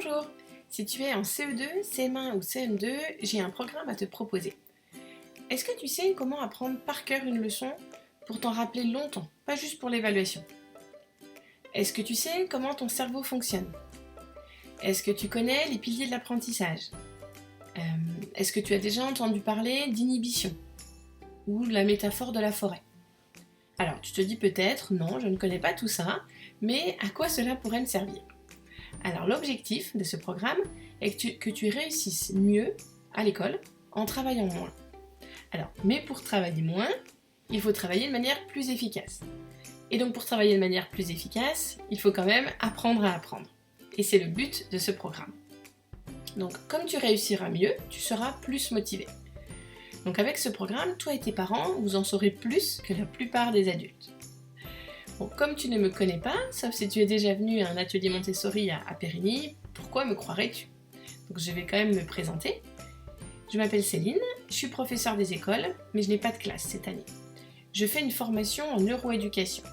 Bonjour! Si tu es en CE2, CM1 ou CM2, j'ai un programme à te proposer. Est-ce que tu sais comment apprendre par cœur une leçon pour t'en rappeler longtemps, pas juste pour l'évaluation? Est-ce que tu sais comment ton cerveau fonctionne? Est-ce que tu connais les piliers de l'apprentissage? Est-ce que tu as déjà entendu parler d'inhibition ou de la métaphore de la forêt? Alors tu te dis peut-être, non, je ne connais pas tout ça, mais à quoi cela pourrait me servir? Alors l'objectif de ce programme est que tu réussisses mieux à l'école en travaillant moins. Alors, mais pour travailler moins, il faut travailler de manière plus efficace. Et donc pour travailler de manière plus efficace, il faut quand même apprendre à apprendre. Et c'est le but de ce programme. Donc comme tu réussiras mieux, tu seras plus motivé. Donc avec ce programme, toi et tes parents, vous en saurez plus que la plupart des adultes. Bon, comme tu ne me connais pas, sauf si tu es déjà venu à un atelier Montessori à Périgny, pourquoi me croirais-tu? Donc je vais quand même me présenter. Je m'appelle Céline, je suis professeure des écoles, mais je n'ai pas de classe cette année. Je fais une formation en neuroéducation.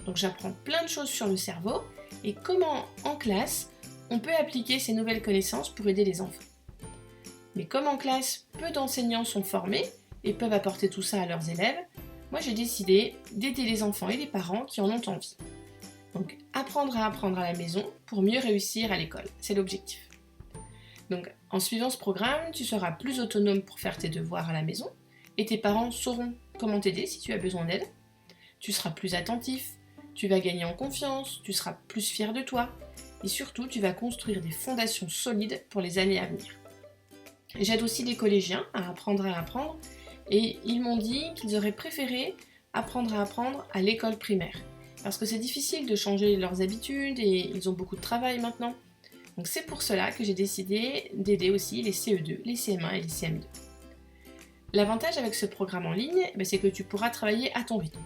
Donc j'apprends plein de choses sur le cerveau et comment, en classe, on peut appliquer ces nouvelles connaissances pour aider les enfants. Mais comme en classe, peu d'enseignants sont formés et peuvent apporter tout ça à leurs élèves, moi j'ai décidé d'aider les enfants et les parents qui en ont envie. Donc apprendre à la maison pour mieux réussir à l'école, c'est l'objectif. Donc en suivant ce programme, tu seras plus autonome pour faire tes devoirs à la maison et tes parents sauront comment t'aider si tu as besoin d'aide. Tu seras plus attentif, tu vas gagner en confiance, tu seras plus fier de toi et surtout tu vas construire des fondations solides pour les années à venir. J'aide aussi les collégiens à apprendre et ils m'ont dit qu'ils auraient préféré apprendre à l'école primaire parce que c'est difficile de changer leurs habitudes et ils ont beaucoup de travail maintenant. Donc c'est pour cela que j'ai décidé d'aider aussi les CE2, les CM1 et les CM2. L'avantage avec ce programme en ligne, c'est que tu pourras travailler à ton rythme,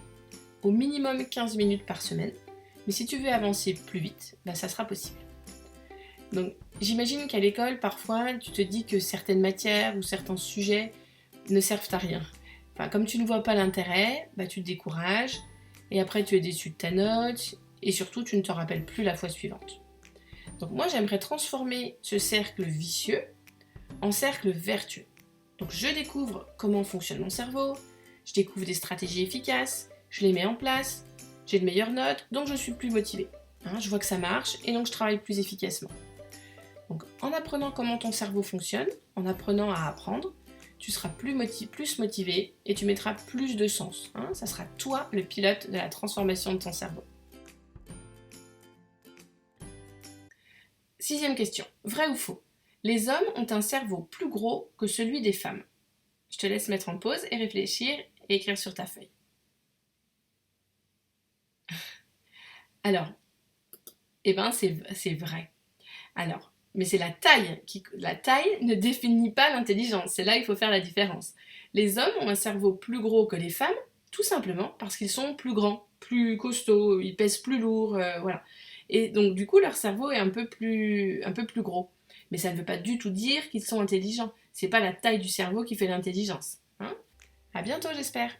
au minimum 15 minutes par semaine, mais si tu veux avancer plus vite, ça sera possible. Donc j'imagine qu'à l'école, parfois, tu te dis que certaines matières ou certains sujets ne servent à rien. Enfin, comme tu ne vois pas l'intérêt, tu te décourages, et après tu es déçu de ta note, et surtout tu ne te rappelles plus la fois suivante. Donc moi j'aimerais transformer ce cercle vicieux en cercle vertueux. Donc je découvre comment fonctionne mon cerveau, je découvre des stratégies efficaces, je les mets en place, j'ai de meilleures notes, donc je suis plus motivée. Je vois que ça marche, et donc je travaille plus efficacement. Donc en apprenant comment ton cerveau fonctionne, en apprenant à apprendre, tu seras plus motivé et tu mettras plus de sens. Ça sera toi le pilote de la transformation de ton cerveau. 6e question, vrai ou faux? Les hommes ont un cerveau plus gros que celui des femmes. Je te laisse mettre en pause et réfléchir et écrire sur ta feuille. Alors, c'est vrai. Alors, mais c'est la taille ne définit pas l'intelligence, c'est là qu'il faut faire la différence. Les hommes ont un cerveau plus gros que les femmes, tout simplement parce qu'ils sont plus grands, plus costauds, ils pèsent plus lourd, voilà. Et donc du coup leur cerveau est un peu plus gros. Mais ça ne veut pas du tout dire qu'ils sont intelligents. C'est pas la taille du cerveau qui fait l'intelligence. À bientôt j'espère.